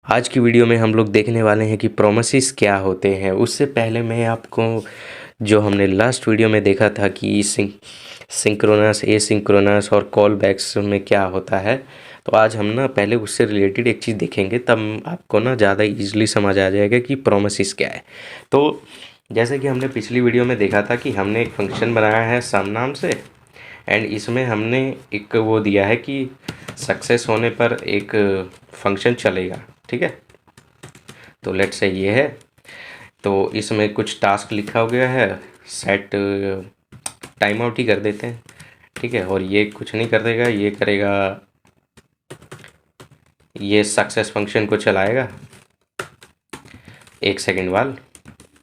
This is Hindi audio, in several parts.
आज की वीडियो में हम लोग देखने वाले हैं कि प्रोमिसेस क्या होते हैं। उससे पहले मैं आपको जो हमने लास्ट वीडियो में देखा था कि सिंक्रोनस एसिंक्रोनस और कॉल बैक्स में क्या होता है, तो आज हम ना पहले उससे रिलेटेड एक चीज़ देखेंगे, तब आपको ना ज़्यादा इजीली समझ आ जाएगा कि प्रोमिसेस क्या है। तो जैसे कि हमने पिछली वीडियो में देखा था कि हमने एक फंक्शन बनाया है सम नाम से, एंड इसमें हमने एक वो दिया है कि सक्सेस होने पर एक फंक्शन चलेगा। ठीक है, तो लेट्स से ये है, तो इसमें कुछ टास्क लिखा हो गया है। सेट टाइम आउट ही कर देते हैं। ठीक है, और ये कुछ नहीं कर देगा, ये करेगा, ये सक्सेस फंक्शन को चलाएगा 1 सेकेंड बाद।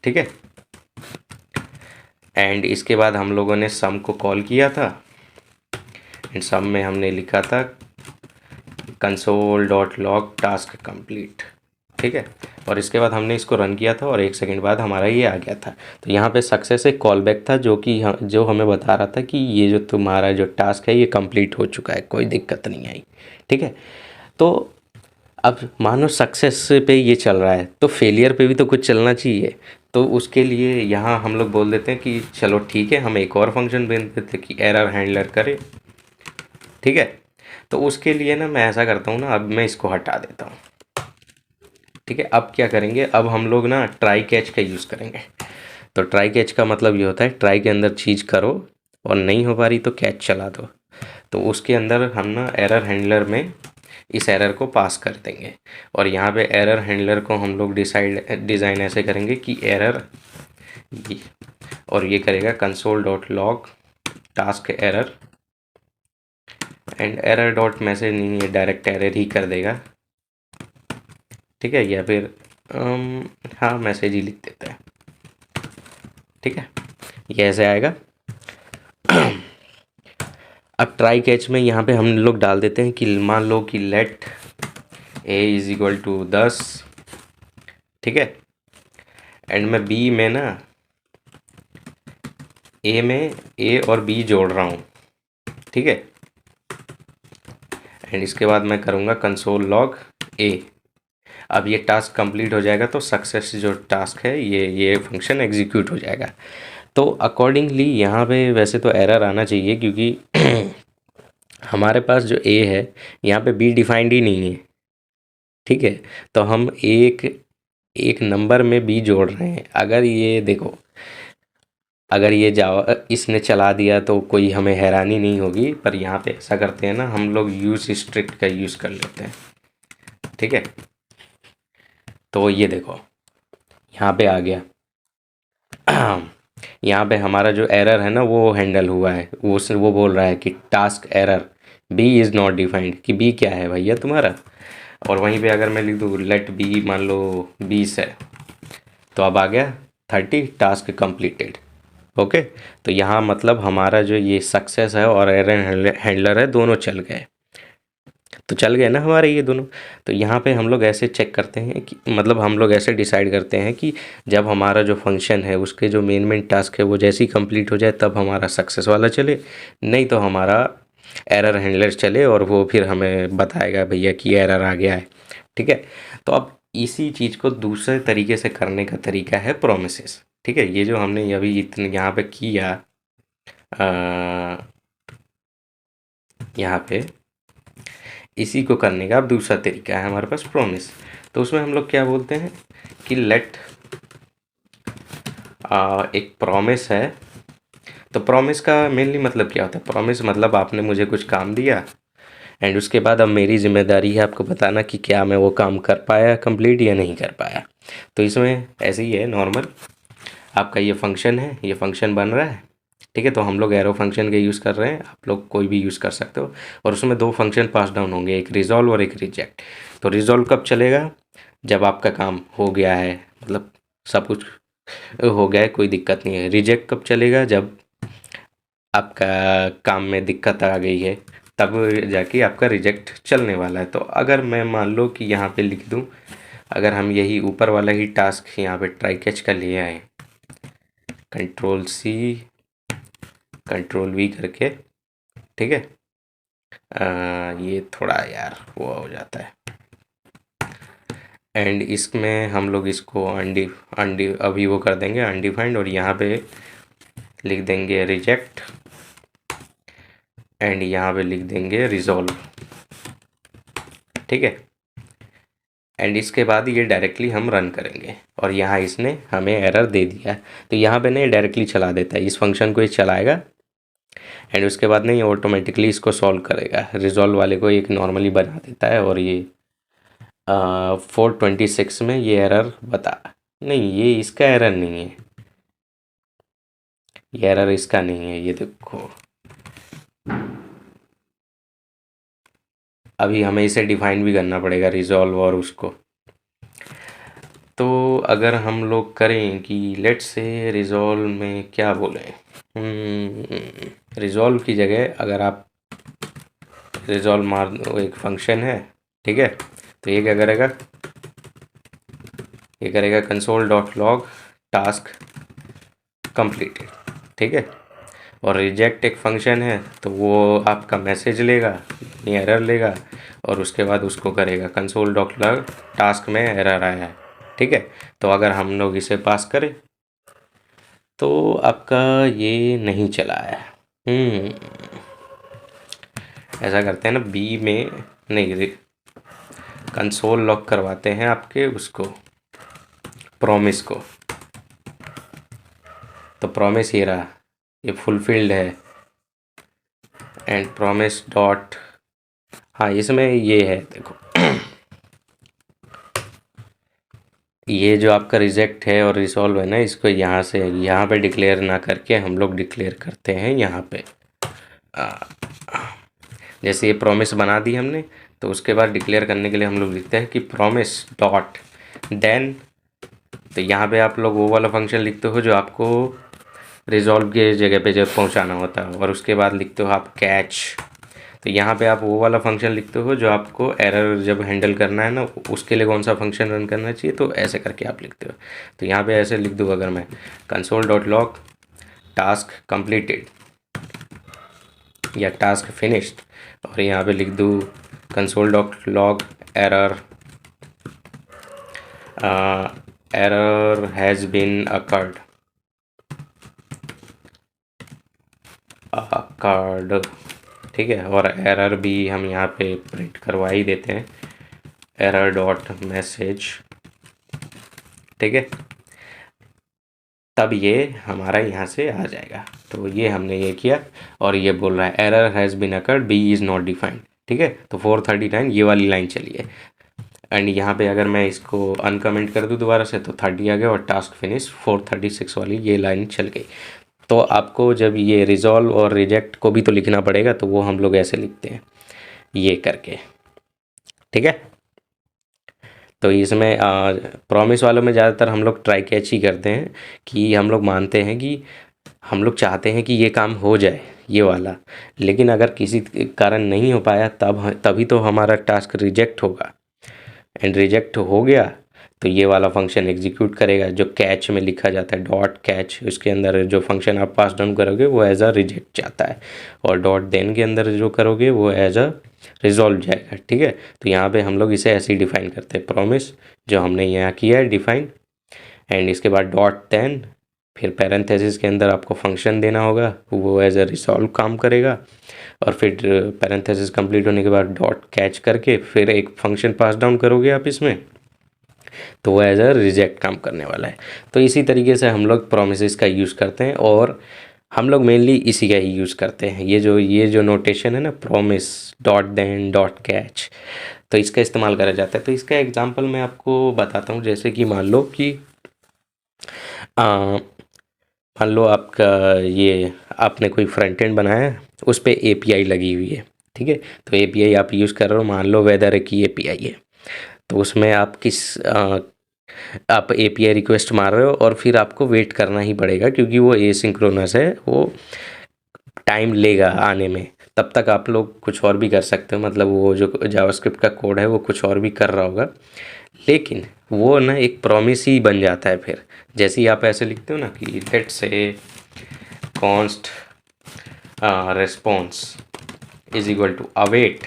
ठीक है, एंड इसके बाद हम लोगों ने सम को कॉल किया था, एंड सम में हमने लिखा था console dot log task complete. ठीक है, और इसके बाद हमने इसको रन किया था और 1 सेकेंड बाद हमारा ये आ गया था। तो यहाँ पे सक्सेस एक कॉल बैक था जो हमें बता रहा था कि ये जो तुम्हारा जो टास्क है ये कंप्लीट हो चुका है, कोई दिक्कत नहीं आई। ठीक है, तो अब मानो सक्सेस पे ये चल रहा है तो फेलियर पे भी तो कुछ चलना चाहिए। तो उसके लिए यहाँ हम लोग बोल देते हैं कि चलो ठीक है, हम एक और फंक्शन भेज देते हैं कि एरर हैंडलर करे। ठीक है, तो उसके लिए ना मैं ऐसा करता हूँ ना, अब मैं इसको हटा देता हूँ। ठीक है, अब क्या करेंगे, अब हम लोग ना ट्राई कैच का यूज़ करेंगे। तो ट्राई कैच का मतलब ये होता है ट्राई के अंदर चीज़ करो और नहीं हो पा रही तो कैच चला दो। तो उसके अंदर हम ना एरर हैंडलर में इस एरर को पास कर देंगे, और यहाँ पे एरर हैंडलर को हम लोग डिज़ाइन ऐसे करेंगे कि एरर ये, और ये करेगा console dot log task error, and error dot message नहीं, ये डायरेक्ट एरर ही कर देगा। ठीक है, या फिर हाँ मैसेज ही लिख देता है। ठीक है, ये ऐसे आएगा। अब ट्राई कैच में यहाँ पे हम लोग डाल देते हैं कि मान लो कि let A is equal to 10। ठीक है, एंड मैं बी में ना ए में ए और बी जोड़ रहा हूँ। ठीक है, एंड इसके बाद मैं करूँगा कंसोल लॉग ए। अब ये टास्क कंप्लीट हो जाएगा तो सक्सेस जो टास्क है ये फंक्शन एग्जीक्यूट हो जाएगा। तो अकॉर्डिंगली यहाँ पे वैसे तो एरर आना चाहिए, क्योंकि हमारे पास जो ए है यहाँ पे बी डिफाइंड ही नहीं है। ठीक है, तो हम एक एक नंबर में बी जोड़ रहे हैं। अगर ये देखो, अगर ये जावा इसने चला दिया तो कोई हमें हैरानी नहीं होगी, पर यहाँ पे ऐसा करते हैं ना हम लोग, यूज स्ट्रिक्ट का यूज़ कर लेते हैं। ठीक है, तो ये देखो यहाँ पे आ गया। यहाँ पे हमारा जो एरर है ना वो हैंडल हुआ है। वो बोल रहा है कि task error B is not defined, कि बी क्या है भैया तुम्हारा। और वहीं पे अगर मैं लिख दूँ लेट बी मान लो 20 है, तो अब आ गया 30 टास्क कंप्लीटेड। ओके, तो यहाँ मतलब हमारा जो ये सक्सेस है और एरर हैंडलर है दोनों चल गए। तो चल गए ना हमारे ये दोनों। तो यहाँ पे हम लोग ऐसे चेक करते हैं कि मतलब हम लोग ऐसे डिसाइड करते हैं कि जब हमारा जो फंक्शन है उसके जो मेन टास्क है वो जैसे ही कंप्लीट हो जाए तब हमारा सक्सेस वाला चले, नहीं तो हमारा एरर हैंडलर चले और वो फिर हमें बताएगा भैया कि एरर आ गया है। ठीक है, तो अब इसी चीज़ को दूसरे तरीके से करने का तरीका है प्रोमिसेस। ठीक है, ये जो हमने अभी इतने यहाँ पे किया, यहाँ पे इसी को करने का अब दूसरा तरीका है हमारे पास प्रोमिस। तो उसमें हम लोग क्या बोलते हैं कि लेट एक प्रॉमिस है। तो प्रॉमिस का मेनली मतलब क्या होता है, प्रॉमिस मतलब आपने मुझे कुछ काम दिया, एंड उसके बाद अब मेरी जिम्मेदारी है आपको बताना कि क्या मैं वो काम कर पाया कंप्लीट या नहीं कर पाया। तो इसमें ऐसे ही है नॉर्मल, आपका ये फंक्शन है, ये फंक्शन बन रहा है। ठीक है, तो हम लोग एरो फंक्शन के यूज़ कर रहे हैं, आप लोग कोई भी यूज़ कर सकते हो। और उसमें दो फंक्शन पास डाउन होंगे, एक रिजॉल्व और एक रिजेक्ट। तो रिजॉल्व कब चलेगा, जब आपका काम हो गया है, मतलब सब कुछ हो गया है, कोई दिक्कत नहीं है। रिजेक्ट कब चलेगा, जब आपका काम में दिक्कत आ गई है, तब जाके आपका रिजेक्ट चलने वाला है। तो अगर मैं मान लो कि यहाँ पे लिख दूँ, अगर हम यही ऊपर वाला ही टास्क यहाँ पे ट्राई कैच का ले आए, कंट्रोल सी कंट्रोल वी करके। ठीक है, ये थोड़ा यार वो हो जाता है, एंड इसमें हम लोग इसको अभी वो कर देंगे अनडिफाइंड, और यहाँ पे लिख देंगे रिजेक्ट, एंड यहाँ पे लिख देंगे रिजॉल्व। ठीक है, एंड इसके बाद ये डायरेक्टली हम रन करेंगे, और यहाँ इसने हमें एरर दे दिया है। तो यहाँ पे नहीं डायरेक्टली चला देता है, इस फंक्शन को ये चलाएगा एंड उसके बाद नहीं ऑटोमेटिकली इसको सॉल्व करेगा, रिजॉल्व वाले को एक नॉर्मली बना देता है। और ये 426 में ये एरर बता, नहीं ये इसका एरर नहीं है, ये एरर इसका नहीं है, ये देखो अभी हमें इसे डिफाइन भी करना पड़ेगा रिजॉल्व और उसको। तो अगर हम लोग करें कि लेट से रिजॉल्व में क्या बोलें, रिजॉल्व की जगह अगर आप रिजॉल्व मार दो, एक फंक्शन है, ठीक है, तो ये क्या करेगा, ये करेगा console dot log task completed. ठीक है, और रिजेक्ट एक फंक्शन है, तो वो आपका मैसेज लेगा, एरर लेगा, और उसके बाद उसको करेगा कंसोल डॉट लॉग टास्क में एरर आया है। ठीक है, तो अगर हम लोग इसे पास करें तो आपका ये नहीं चला है। ऐसा करते हैं ना, बी में नहीं कंसोल लॉग करवाते हैं आपके उसको प्रॉमिस को, तो प्रॉमिस ये रहा, ये फुलफिल्ड है, एंड प्रॉमिस डॉट, हाँ इसमें ये है देखो ये जो आपका रिजेक्ट है और रिसॉल्व है ना, इसको यहाँ से यहाँ पे डिक्लेयर ना करके हम लोग डिक्लेयर करते हैं यहाँ पे। जैसे ये प्रॉमिस बना दी हमने, तो उसके बाद डिक्लेयर करने के लिए हम लोग लिखते हैं कि प्रॉमिस डॉट देन, तो यहाँ पे आप लोग वो वाला फंक्शन लिखते हो जो आपको रिजॉल्व के जगह पे जब पहुँचाना होता है, और उसके बाद लिखते हो आप कैच, तो यहाँ पे आप वो वाला फंक्शन लिखते हो जो आपको एरर जब हैंडल करना है ना, उसके लिए कौन सा फंक्शन रन करना चाहिए, तो ऐसे करके आप लिखते हो। तो यहाँ पे ऐसे लिख दूँ अगर मैं console dot log task completed या टास्क फिनिश्ड, और यहाँ पे लिख दूँ console dot log error error has been occurred ठीक है, और एरर भी हम यहाँ पे प्रिंट करवा ही देते हैं, एरर डॉट मैसेज। ठीक है, तब ये हमारा यहाँ से आ जाएगा। तो ये हमने ये किया, और ये बोल रहा है error has been occurred, B is not defined. ठीक है, तो 439 ये वाली लाइन चली है, एंड यहाँ पे अगर मैं इसको अनकमेंट कर दूँ दोबारा से तो 30 आ गया, और टास्क फिनिश 436 वाली ये लाइन चल गई। तो आपको जब ये रिजॉल्व और रिजेक्ट को भी तो लिखना पड़ेगा, तो वो हम लोग ऐसे लिखते हैं ये करके। ठीक है, तो इसमें प्रॉमिस वालों में ज़्यादातर हम लोग ट्राई कैच ही करते हैं कि हम लोग मानते हैं कि हम लोग चाहते हैं कि ये काम हो जाए ये वाला, लेकिन अगर किसी कारण नहीं हो पाया तभी तो हमारा टास्क रिजेक्ट होगा, एंड रिजेक्ट हो गया तो ये वाला फंक्शन एग्जीक्यूट करेगा जो कैच में लिखा जाता है, डॉट कैच, उसके अंदर जो फंक्शन आप पास डाउन करोगे वो एज अ रिजेक्ट जाता है, और डॉट देन के अंदर जो करोगे वो एज अ रिजॉल्व जाएगा। ठीक है, तो यहाँ पे हम लोग इसे ऐसे ही डिफाइन करते हैं, प्रॉमिस जो हमने यहाँ किया है डिफाइन, एंड इसके बाद डॉट देन, फिर पैरेंथेसिस के अंदर आपको फंक्शन देना होगा, वो एज अ रिजॉल्व काम करेगा, और फिर पैरेंथेसिस कंप्लीट होने के बाद डॉट कैच करके फिर एक फंक्शन पास डाउन करोगे आप इसमें, तो वो एज अ रिजेक्ट काम करने वाला है। तो इसी तरीके से हम लोग प्रोमिसेस का यूज़ करते हैं, और हम लोग मेनली इसी का ही यूज़ करते हैं, ये जो नोटेशन है ना, promise dot then dot catch, तो इसका इस्तेमाल करा जाता है। तो इसका एग्जांपल मैं आपको बताता हूँ, जैसे कि मान लो कि मान लो आपका ये आपने कोई फ्रंट एंड बनाया है, उस पर एपीआई लगी हुई है। ठीक है, तो एपीआई आप यूज़ कर रहे हो, मान लो वेदर की एपीआई है, तो उसमें आप आप एपीआई रिक्वेस्ट मार रहे हो, और फिर आपको वेट करना ही पड़ेगा क्योंकि वो एसिंक्रोनस है, वो टाइम लेगा आने में। तब तक आप लोग कुछ और भी कर सकते हो, मतलब वो जो जावास्क्रिप्ट का कोड है वो कुछ और भी कर रहा होगा, लेकिन वो ना एक प्रॉमिस ही बन जाता है। फिर जैसे ही आप ऐसे लिखते हो ना कि let say const response is equal to await,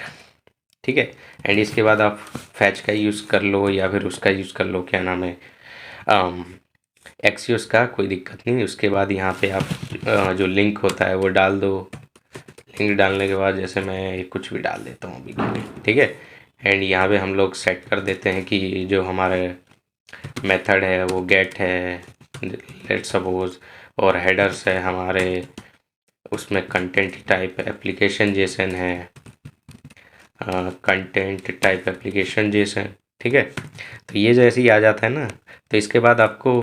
ठीक है। एंड इसके बाद आप फैच का यूज़ कर लो या फिर उसका यूज़ कर लो, क्या नाम है, एक्सियोस का, कोई दिक्कत नहीं। उसके बाद यहाँ पे आप जो लिंक होता है वो डाल दो। लिंक डालने के बाद जैसे मैं कुछ भी डाल देता हूँ अभी के लिए, ठीक है। एंड यहाँ पे हम लोग सेट कर देते हैं कि जो हमारे मेथड है वो गेट है, लेट सपोज, और हेडर्स है हमारे, उसमें कंटेंट टाइप एप्लीकेशन जेसन है, कंटेंट टाइप एप्लीकेशन जेसन, ठीक है। तो ये जैसे ही आ जाता है ना, तो इसके बाद आपको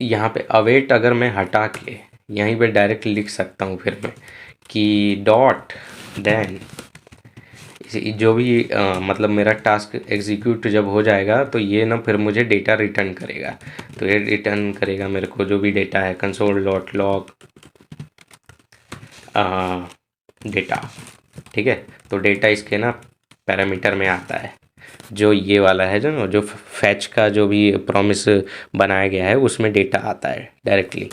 यहाँ पे अवेट अगर मैं हटा के यहीं पे डायरेक्ट लिख सकता हूँ फिर मैं कि डॉट देन जो भी मतलब मेरा टास्क एग्जीक्यूट जब हो जाएगा तो ये ना फिर मुझे डेटा रिटर्न करेगा। तो ये रिटर्न करेगा मेरे को जो भी डेटा है, कंसोल डॉट लॉग डेटा, ठीक है। तो डेटा इसके ना पैरामीटर में आता है, जो ये वाला है जो फैच का जो भी प्रॉमिस बनाया गया है उसमें डेटा आता है डायरेक्टली।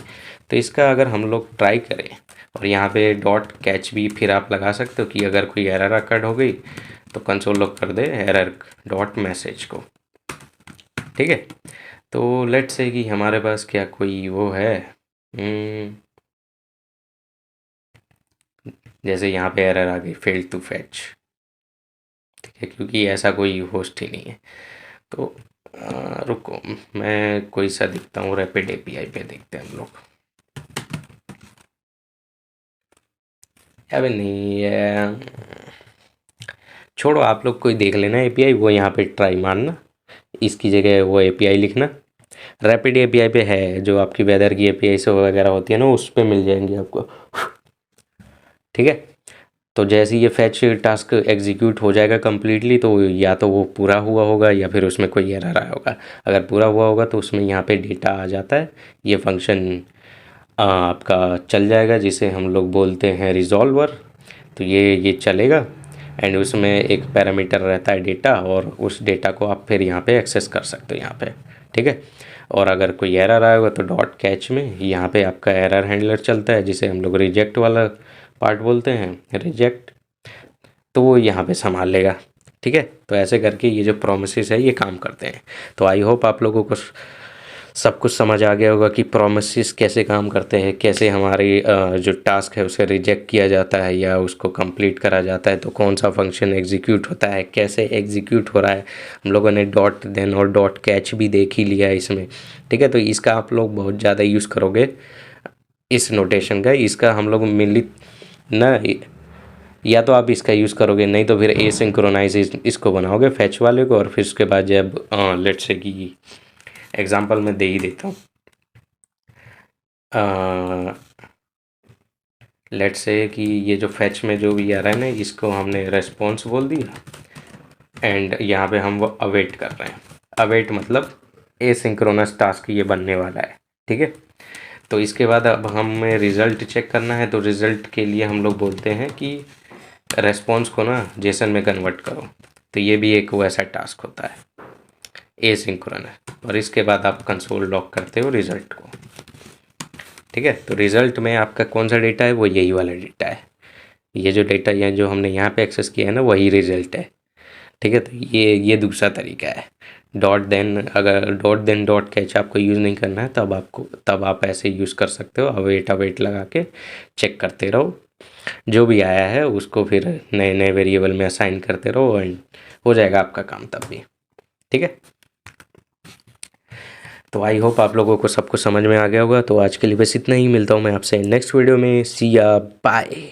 तो इसका अगर हम लोग ट्राई करें और यहाँ पे डॉट कैच भी फिर आप लगा सकते हो कि अगर कोई एरर अकर्ड हो गई तो कंसोल लॉग कर दे एरर डॉट मैसेज को, ठीक है। तो लेट्स से कि हमारे पास क्या कोई वो है, जैसे यहाँ पे एरर आ गई फेल्ड टू फैच, ठीक है, क्योंकि ऐसा कोई होस्ट ही नहीं है। तो रुको, मैं कोई सा दिखता हूँ, रैपिड एपीआई पे देखते हैं हम लोग। अबे नहीं छोड़ो, आप लोग कोई देख लेना एपीआई, वो यहाँ पे ट्राई मारना, इसकी जगह वो एपीआई लिखना। रैपिड एपीआई पे है जो आपकी वेदर की एपीआई से वगैरह होती है ना, उस पे मिल जाएंगी आपको, ठीक है। तो जैसे ही ये फैच टास्क एग्जीक्यूट हो जाएगा कम्प्लीटली, तो या तो वो पूरा हुआ होगा या फिर उसमें कोई एरर आया होगा। अगर पूरा हुआ होगा तो उसमें यहाँ पे डेटा आ जाता है, ये फंक्शन आपका चल जाएगा जिसे हम लोग बोलते हैं रिजॉल्वर। तो ये चलेगा एंड उसमें एक पैरामीटर रहता है डेटा, और उस डेटा को आप फिर यहाँ पे एक्सेस कर सकते हो यहाँ पे, ठीक है। और अगर कोई एरर आया होगा तो डॉट कैच में यहाँ पे आपका एरर हैंडलर चलता है जिसे हम लोग रिजेक्ट वाला पार्ट बोलते हैं, रिजेक्ट, तो वो यहाँ पे संभाल लेगा, ठीक है। तो ऐसे करके ये जो प्रोमिसेस है ये काम करते हैं। तो आई होप आप लोगों को सब कुछ समझ आ गया होगा कि प्रोमिसेस कैसे काम करते हैं, कैसे हमारी जो टास्क है उसे रिजेक्ट किया जाता है या उसको कंप्लीट करा जाता है, तो कौन सा फंक्शन एग्जीक्यूट होता है, कैसे एग्जीक्यूट हो रहा है। हम लोगों ने डॉट देन और डॉट कैच भी देख ही लिया है इसमें, ठीक है। तो इसका आप लोग बहुत ज़्यादा यूज़ करोगे इस नोटेशन का, इसका हम लोग मेनली ना, या तो आप इसका यूज़ करोगे, नहीं तो फिर एसिंक्रोनाइज इसको बनाओगे फैच वाले को, और फिर उसके बाद जब लेट्स से कि एग्जांपल मैं दे ही देता हूँ, लेट्स से कि ये जो फैच में जो भी आ रहा है ना, इसको हमने रेस्पॉन्स बोल दिया एंड यहाँ पे हम वो अवेट कर रहे हैं। अवेट मतलब एसिंक्रोनस टास्क ये बनने वाला है, ठीक है। तो इसके बाद अब हमें रिज़ल्ट चेक करना है, तो रिज़ल्ट के लिए हम लोग बोलते हैं कि रेस्पॉन्स को ना जेसन में कन्वर्ट करो। तो ये भी एक वैसा टास्क होता है एसिंक्रोनस, और इसके बाद आप कंसोल लॉग करते हो रिज़ल्ट को, ठीक है। तो रिज़ल्ट में आपका कौन सा डेटा है, वो यही वाला डेटा है। ये जो डेटा या जो हमने यहाँ पे एक्सेस किया है ना, वही रिज़ल्ट है, ठीक है। तो ये दूसरा तरीका है। डॉट देन, अगर डॉट देन डॉट कैच आपको यूज़ नहीं करना है तब आप ऐसे यूज़ कर सकते हो, अवेट अवेट लगा के चेक करते रहो, जो भी आया है उसको फिर नए नए वेरिएबल में असाइन करते रहो एंड हो जाएगा आपका काम तब भी, ठीक है। तो आई होप आप लोगों को सब कुछ समझ में आ गया होगा। तो आज के लिए बस इतना ही, मिलता हूँ मैं आपसे नेक्स्ट वीडियो में, सी या बाय।